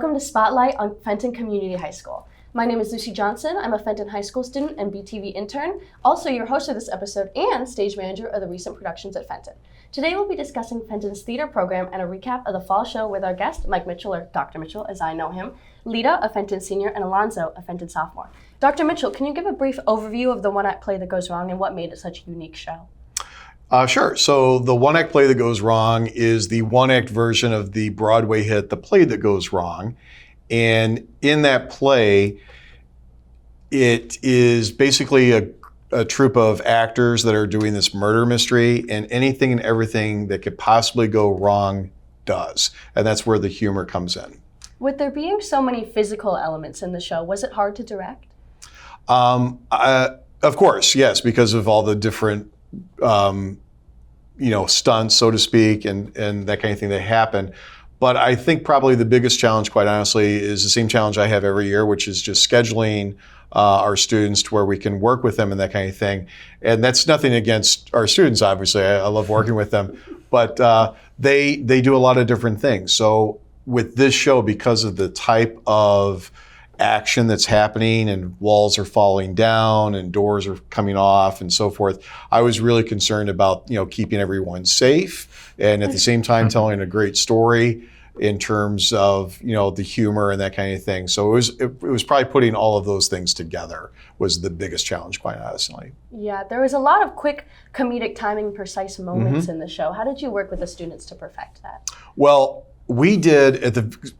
welcome to Spotlight on Fenton Community High School. My name is Lucy Johnson. I'm a Fenton High School student and BTV intern, also your host of this episode and stage manager of the recent productions at Fenton. Today we'll be discussing Fenton's theater program and a recap of the fall show with our guest, Mike Mitchell, or Dr. Mitchell as I know him, Lita, a Fenton senior, and Alonzo, a Fenton sophomore. Dr. Mitchell, can you give a brief overview of the one-act play that goes wrong and what made it such a unique show? Sure. So the one-act play that goes wrong is the one-act version of the Broadway hit, The Play That Goes Wrong. And in that play, it is basically a troupe of actors that are doing this murder mystery, and anything and everything that could possibly go wrong does. And that's where the humor comes in. With there being so many physical elements in the show, was it hard to direct? Of course, yes, because of all the different stunts, so to speak, and that kind of thing that happen. But I think probably the biggest challenge, quite honestly, is the same challenge I have every year, which is just scheduling our students to where we can work with them and that kind of thing. And that's nothing against our students, obviously. I love working with them. But they do a lot of different things. So with this show, because of the type of action that's happening and walls are falling down and doors are coming off and so forth, I was really concerned about keeping everyone safe and at the same time telling a great story in terms of the humor and that kind of thing. So it was probably putting all of those things together was the biggest challenge, quite honestly. Yeah, there was a lot of quick comedic timing, precise moments in the show. How did you work with the students to perfect that? Well, we did,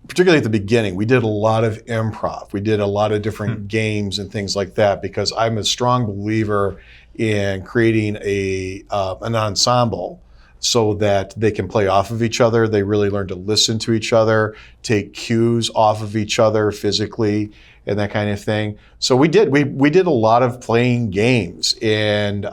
particularly at the beginning, we did a lot of improv. We did a lot of different games and things like that because I'm a strong believer in creating an ensemble so that they can play off of each other. They really learn to listen to each other, take cues off of each other physically, and that kind of thing. So we did a lot of playing games and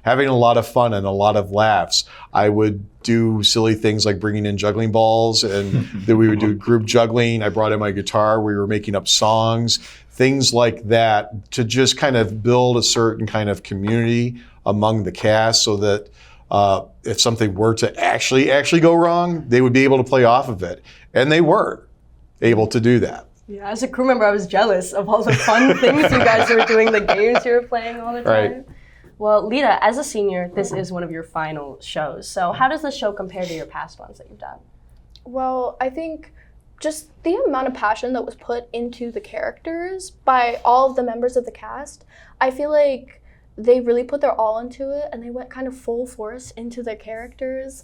having a lot of fun and a lot of laughs. I would do silly things like bringing in juggling balls, and then we would do group juggling. I brought in my guitar. We were making up songs, things like that, to just kind of build a certain kind of community among the cast so that if something were to actually go wrong, they would be able to play off of it. And they were able to do that. Yeah, as a crew member, I was jealous of all the fun things you guys were doing, the games you were playing all the time. Right. Well, Lita, as a senior, this is one of your final shows. So how does the show compare to your past ones that you've done? Well, I think just the amount of passion that was put into the characters by all of the members of the cast, I feel like they really put their all into it and they went kind of full force into their characters.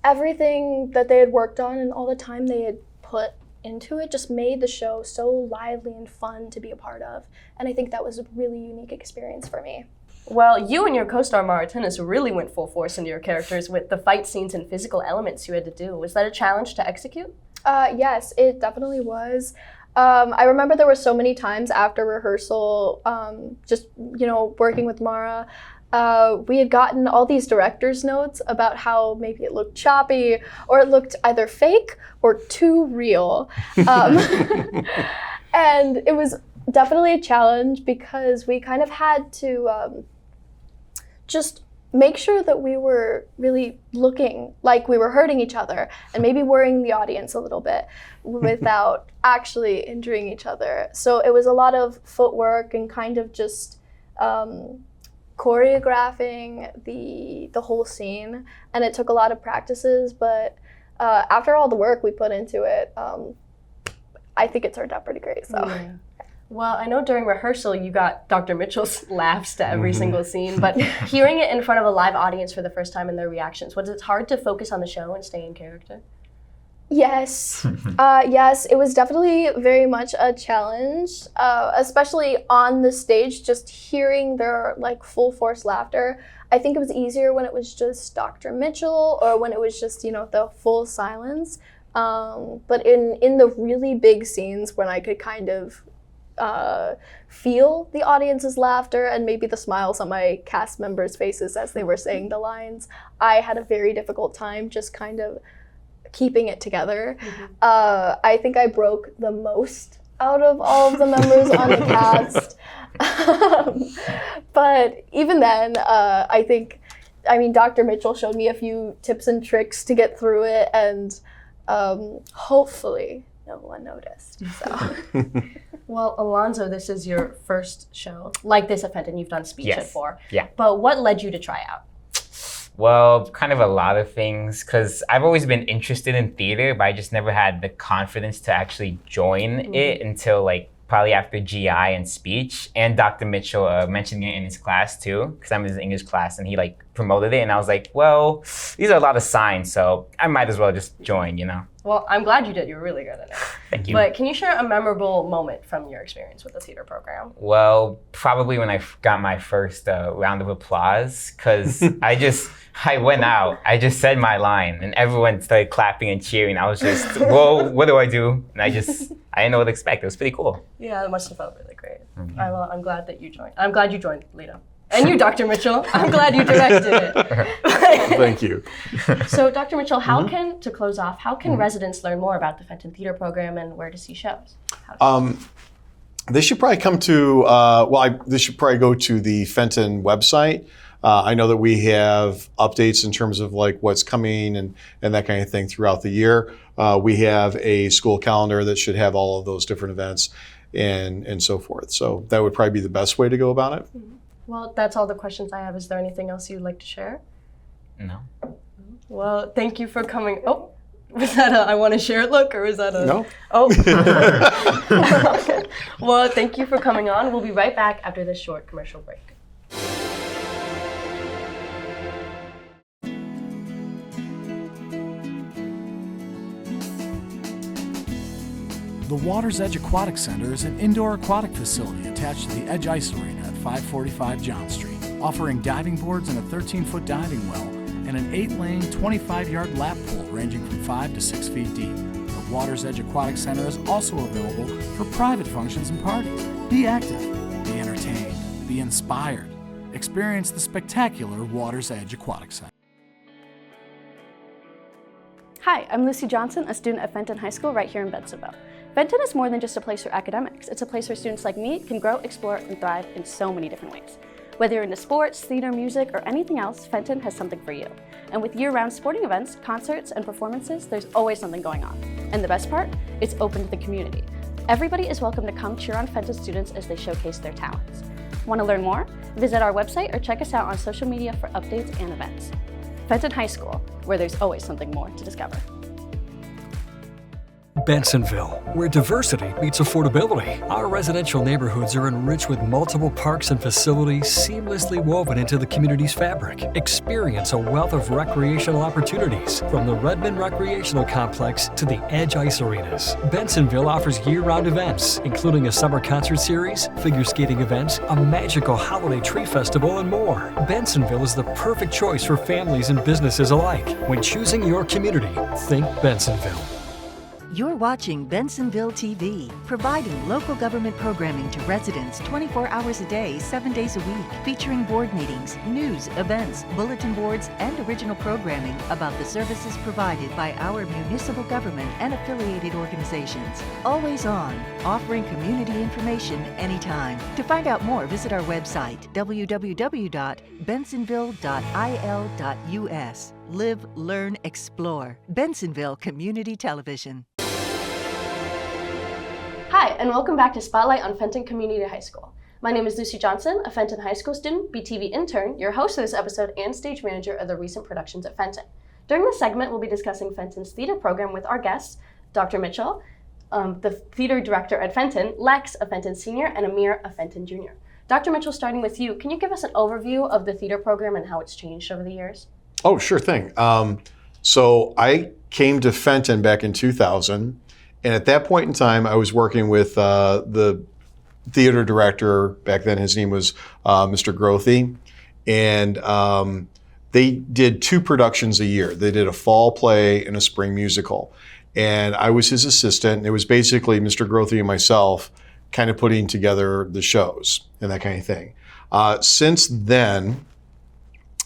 Everything that they had worked on and all the time they had put into it just made the show so lively and fun to be a part of. And I think that was a really unique experience for me. Well, you and your co-star Mara Tennis really went full force into your characters with the fight scenes and physical elements you had to do. Was that a challenge to execute? Yes, it definitely was. I remember there were so many times after rehearsal, working with Mara, we had gotten all these director's notes about how maybe it looked choppy or it looked either fake or too real. And it was definitely a challenge because we kind of had to just make sure that we were really looking like we were hurting each other and maybe worrying the audience a little bit without actually injuring each other. So it was a lot of footwork and kind of just choreographing the whole scene, and it took a lot of practices, but after all the work we put into it, I think it turned out pretty great. So. Yeah. Well, I know during rehearsal you got Dr. Mitchell's laughs to every single scene, but hearing it in front of a live audience for the first time and their reactions, was it hard to focus on the show and stay in character? Yes. Yes, it was definitely very much a challenge, especially on the stage, just hearing their full force laughter. I think it was easier when it was just Dr. Mitchell or when it was just, the full silence. But in the really big scenes when I could kind of feel the audience's laughter and maybe the smiles on my cast members' faces as they were saying the lines, I had a very difficult time just kind of keeping it together. I think I broke the most out of all of the members on the cast. But even then, Dr. Mitchell showed me a few tips and tricks to get through it, and Hopefully no one noticed. So. Well, Alonzo, this is your first show like this at Fenton. You've done speech at 4. Yeah. But what led you to try out? Well, kind of a lot of things, because I've always been interested in theater, but I just never had the confidence to actually join it until like probably after GI and speech. And Dr. Mitchell mentioned it in his class too, because I'm in his English class, and he like promoted it, and I was like, well, these are a lot of signs, so I might as well just join, you know? Well, I'm glad you did. You're really good at it. Thank you. But can you share a memorable moment from your experience with the theater program? Well, probably when I got my first round of applause, because I went out, I just said my line, and everyone started clapping and cheering. I was just, whoa, what do I do? And I didn't know what to expect. It was pretty cool. Yeah, it must have felt really great. I'm glad that you joined. I'm glad you joined, Lita. And you, Dr. Mitchell. I'm glad you directed it. Thank you. So, Dr. Mitchell, to close off, how can residents learn more about the Fenton Theater Program and where to see shows? They should probably come to, they should probably go to the Fenton website. I know that we have updates in terms of like what's coming and that kind of thing throughout the year. We have a school calendar that should have all of those different events and so forth. So that would probably be the best way to go about it. Well, that's all the questions I have. Is there anything else you'd like to share? No. Well, thank you for coming. Oh, was that a I want to share it look, or was that a... No. Oh. Okay. Well, thank you for coming on. We'll be right back after this short commercial break. The Water's Edge Aquatic Center is an indoor aquatic facility attached to the Edge Ice Arena at 545 John Street, offering diving boards and a 13-foot diving well and an 8-lane, 25-yard lap pool ranging from 5 to 6 feet deep. The Water's Edge Aquatic Center is also available for private functions and parties. Be active, be entertained, be inspired. Experience the spectacular Water's Edge Aquatic Center. Hi, I'm Lucy Johnson, a student at Fenton High School right here in Bensenville. Fenton is more than just a place for academics. It's a place where students like me can grow, explore, and thrive in so many different ways. Whether you're into sports, theater, music, or anything else, Fenton has something for you. And with year-round sporting events, concerts, and performances, there's always something going on. And the best part? It's open to the community. Everybody is welcome to come cheer on Fenton students as they showcase their talents. Want to learn more? Visit our website or check us out on social media for updates and events. Fenton High School, where there's always something more to discover. Bensenville, where diversity meets affordability. Our residential neighborhoods are enriched with multiple parks and facilities seamlessly woven into the community's fabric. Experience a wealth of recreational opportunities, from the Redmond Recreational Complex to the Edge Ice Arenas. Bensenville offers year-round events, including a summer concert series, figure skating events, a magical holiday tree festival, and more. Bensenville is the perfect choice for families and businesses alike. When choosing your community, think Bensenville. You're watching Bensenville TV, providing local government programming to residents 24 hours a day, 7 days a week, featuring board meetings, news, events, bulletin boards, and original programming about the services provided by our municipal government and affiliated organizations. Always on, offering community information anytime. To find out more, visit our website, www.bensenville.il.us. Live, learn, explore. Bensenville Community Television. Hi, and welcome back to Spotlight on Fenton Community High School. My name is Lucy Johnson, a Fenton High School student, BTV intern, your host of this episode, and stage manager of the recent productions at Fenton. During this segment, we'll be discussing Fenton's theater program with our guests, Dr. Mitchell, the theater director at Fenton, Lex, a Fenton senior, and Amir, a Fenton junior. Dr. Mitchell, starting with you, can you give us an overview of the theater program and how it's changed over the years? Oh, sure thing. So I came to Fenton back in 2000, and at that point in time, I was working with the theater director. Back then, his name was Mr. Grothy, and they did 2 productions a year. They did a fall play and a spring musical, and I was his assistant. It was basically Mr. Grothy and myself kind of putting together the shows and that kind of thing. Since then,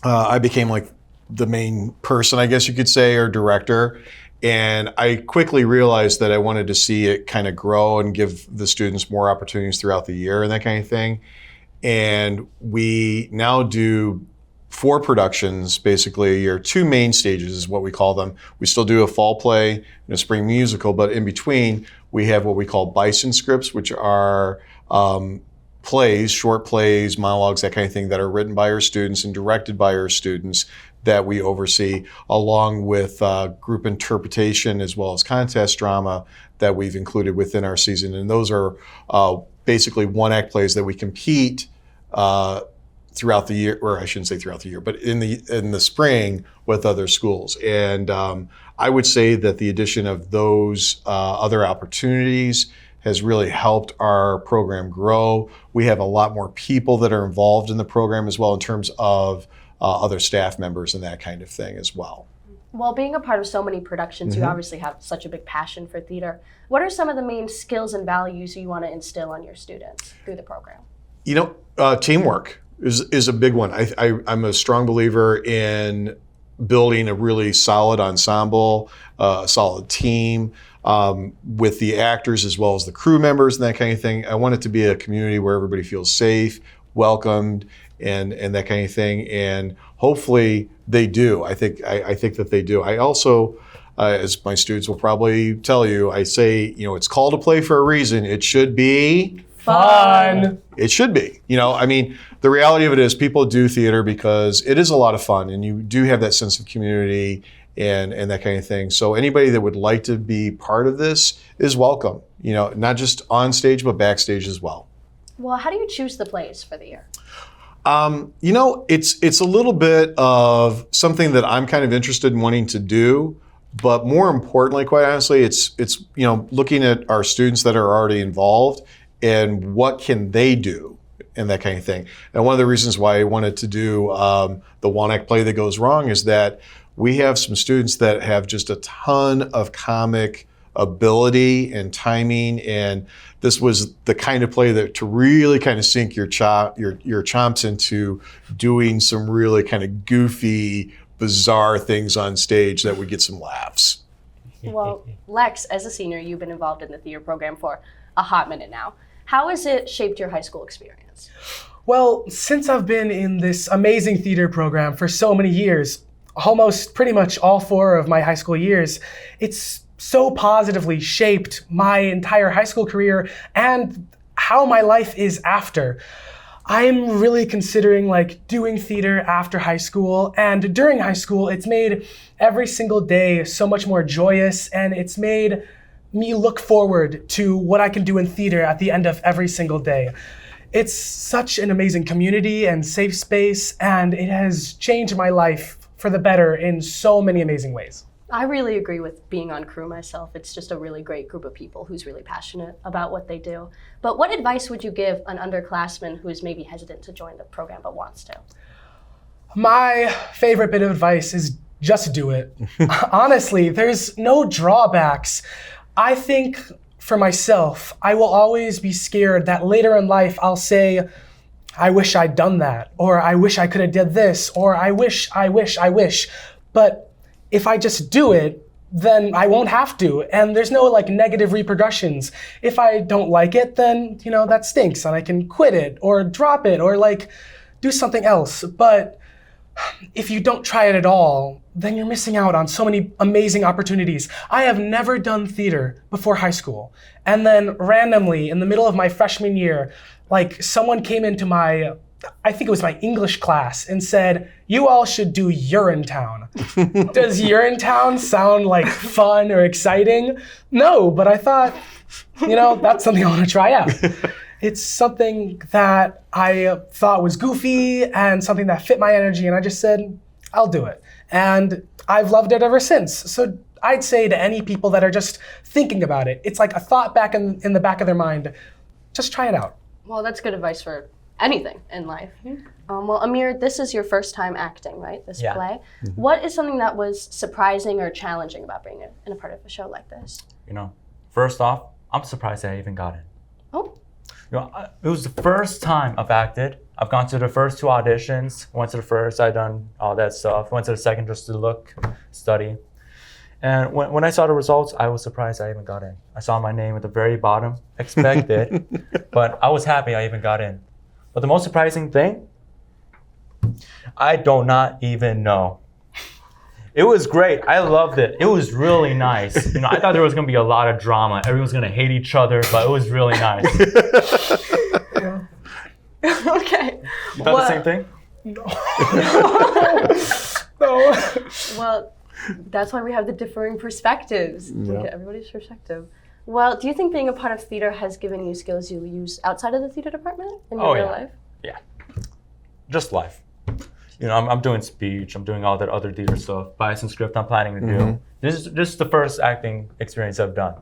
I became like the main person, I guess you could say, or director. And I quickly realized that I wanted to see it kind of grow and give the students more opportunities throughout the year and that kind of thing. And we now do 4 productions, basically. Your 2 main stages is what we call them. We still do a fall play and a spring musical, but in between, we have what we call bison scripts, which are plays, short plays, monologues, that kind of thing, that are written by our students and directed by our students that we oversee, along with group interpretation as well as contest drama that we've included within our season. And those are basically one-act plays that we compete throughout the year, or I shouldn't say throughout the year, but in the spring with other schools. And I would say that the addition of those other opportunities has really helped our program grow. We have a lot more people that are involved in the program as well, in terms of other staff members and that kind of thing as well. Well, being a part of so many productions, you obviously have such a big passion for theater. What are some of the main skills and values you want to instill on your students through the program? Teamwork is a big one. I'm a strong believer in building a really solid ensemble, a solid team, with the actors as well as the crew members and that kind of thing. I want it to be a community where everybody feels safe, welcomed, and that kind of thing. And hopefully they do. I think that they do. I also, as my students will probably tell you, I say, it's called a play for a reason. It should be fun. It should be. The reality of it is people do theater because it is a lot of fun, and you do have that sense of community and that kind of thing. So anybody that would like to be part of this is welcome, not just on stage, but backstage as well. Well, how do you choose the plays for the year? It's a little bit of something that I'm kind of interested in wanting to do, but more importantly, quite honestly, it's looking at our students that are already involved and what can they do and that kind of thing. And one of the reasons why I wanted to do the one-act play that goes wrong is that we have some students that have just a ton of comic ability and timing, and this was the kind of play that to really kind of sink your chomps into doing some really kind of goofy, bizarre things on stage that would get some laughs. Well, Lex, as a senior, you've been involved in the theater program for a hot minute now. How has it shaped your high school experience? Well, since I've been in this amazing theater program for so many years, almost pretty much all 4 of my high school years, it's so positively shaped my entire high school career and how my life is after. I'm really considering doing theater after high school, and during high school, it's made every single day so much more joyous, and it's made me look forward to what I can do in theater at the end of every single day. It's such an amazing community and safe space, and it has changed my life for the better in so many amazing ways. I really agree with being on crew myself. It's just a really great group of people who's really passionate about what they do. But what advice would you give an underclassman who is maybe hesitant to join the program but wants to? My favorite bit of advice is just do it. Honestly, there's no drawbacks. I think for myself, I will always be scared that later in life I'll say, I wish I'd done that, or I wish I could have did this, or I wish. But if I just do it, then I won't have to, and there's no negative repercussions. If I don't like it, then that stinks, and I can quit it, or drop it, or do something else. But if you don't try it at all, then you're missing out on so many amazing opportunities. I have never done theater before high school. And then randomly, in the middle of my freshman year, someone came into I think it was my English class, and said, you all should do Urinetown. Does Urinetown sound fun or exciting? No, but I thought, that's something I want to try out. It's something that I thought was goofy and something that fit my energy, and I just said, I'll do it. And I've loved it ever since. So I'd say to any people that are just thinking about it, it's like a thought back in the back of their mind, just try it out. Well, that's good advice for anything in life. Well, Amir, this is your first time acting, right? This play. Mm-hmm. What is something that was surprising or challenging about being in a part of a show like this? First off, I'm surprised I even got in. Oh. It was the first time I've acted. I've gone to the first 2 auditions. Went to the first, I done all that stuff. Went to the second just to look, study. And when I saw the results, I was surprised I even got in. I saw my name at the very bottom, expected, but I was happy I even got in. But the most surprising thing I do not even know. It was great. I loved it. It was really nice. I thought there was going to be a lot of drama. Everyone's going to hate each other, but it was really nice. Okay. You thought the same thing? No. Well, that's why we have the differing perspectives. Yeah. Look at everybody's perspective. Well, do you think being a part of theater has given you skills you use outside of the theater department in your real life? Yeah. Just life. I'm doing speech, I'm doing all that other theater stuff, bias and script I'm planning to do. This is the first acting experience I've done.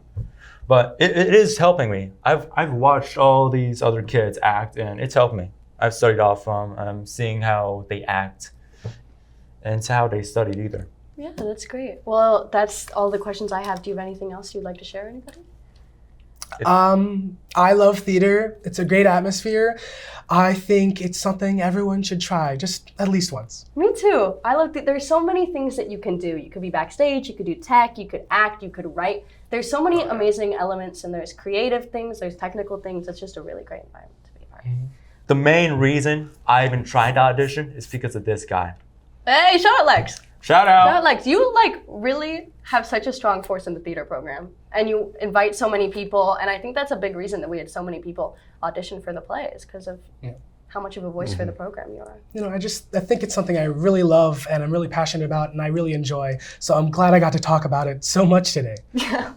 But it is helping me. I've watched all these other kids act, and it's helped me. I've studied off from seeing how they act, and it's how they studied either. Yeah, that's great. Well, that's all the questions I have. Do you have anything else you'd like to share, anybody? I love theater. It's a great atmosphere. I think it's something everyone should try, just at least once. Me too. I love there's so many things that you can do. You could be backstage, you could do tech, you could act, you could write. There's so many amazing elements, and there's creative things, there's technical things. It's just a really great environment to be a part of. The main reason I even tried to audition is because of this guy. Hey, shout out Lex. Shout out. Shout out Lex. You really have such a strong force in the theater program, and you invite so many people, and I think that's a big reason that we had so many people audition for the play is because of how much of a voice for the program you are. I think it's something I really love and I'm really passionate about and I really enjoy. So I'm glad I got to talk about it so much today. Yeah.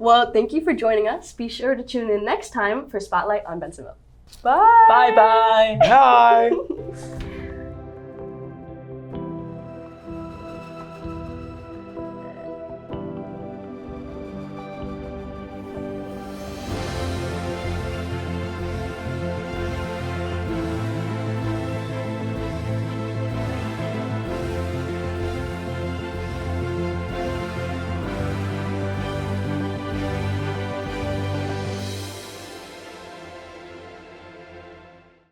Well, thank you for joining us. Be sure to tune in next time for Spotlight on Bensonville. Bye. Bye-bye. Bye.